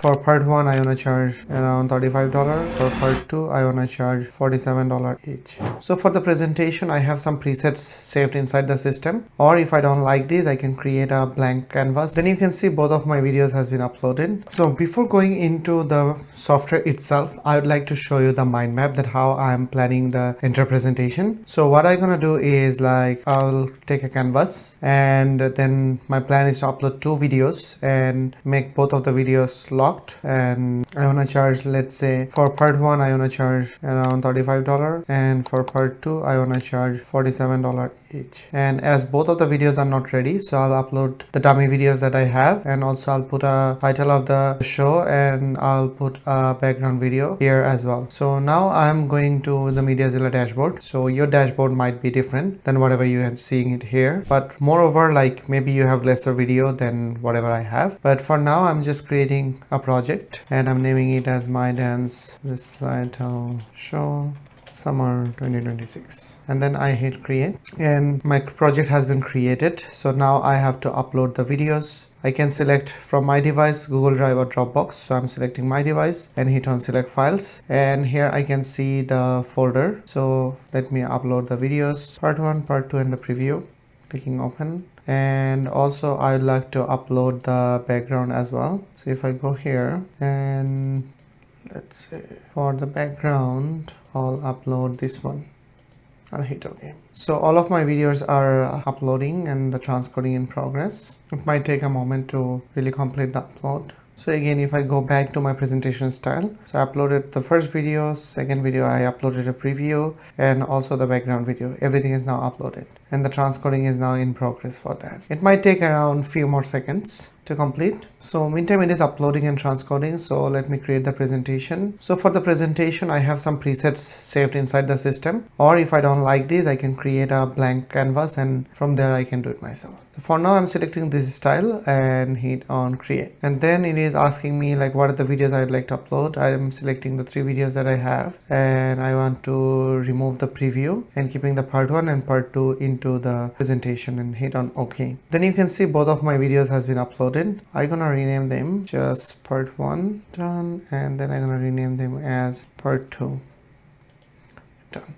For part 1 I wanna charge around $35. For part 2 I wanna charge $47 each. So for the presentation I have some presets saved inside the system, or if I don't like these I can create a blank canvas. Then you can see both of my videos has been uploaded. So before going into the software itself, I would like to show you the mind map that how I'm planning the entire presentation. So what I'm gonna do is like I'll take a canvas and then my plan is to upload 2 videos and make both of the videos locked, and I want to charge, let's say for part 1 I want to charge around $35 and for part 2 I want to charge $47 each. And as both of the videos are not ready, so I'll upload the dummy videos that I have, and also I'll put a title of the show and I'll put a background video here as well. So now I'm going to the MediaZilla dashboard. So your dashboard might be different than whatever you are seeing it here, but moreover like maybe you have lesser video than whatever I have. But for now I'm just creating a project and I'm naming it as my Dance Recital Show Summer 2026, and then I hit create and my project has been created. So now I have to upload the videos. I can select from my device, Google Drive or Dropbox. So I'm selecting my device and hit on select files, and here I can see the folder. So let me upload the videos, part 1, part 2 and the preview. Clicking open, and also I'd like to upload the background as well. So if I go here and let's say for the background I'll upload this one. I'll hit OK. So all of my videos are uploading and the transcoding in progress. It might take a moment to really complete the upload. So again, if I go back to my presentation style, so I uploaded the first video, second video I uploaded a preview, and also the background video. Everything is now uploaded and the transcoding is now in progress for that. It might take around few more seconds to complete. So meantime it is uploading and transcoding. So let me create the presentation. So for the presentation I have some presets saved inside the system, or if I don't like these I can create a blank canvas and from there I can do it myself. So for now I'm selecting this style and hit on create, and then it is asking me like what are the videos I'd like to upload. I am selecting the 3 videos that I have and I want to remove the preview and keeping the part 1 and part 2 into the presentation and hit on OK. Then you can see both of my videos has been uploaded. I'm gonna rename them just part 1 done, and then I'm gonna rename them as part 2 done.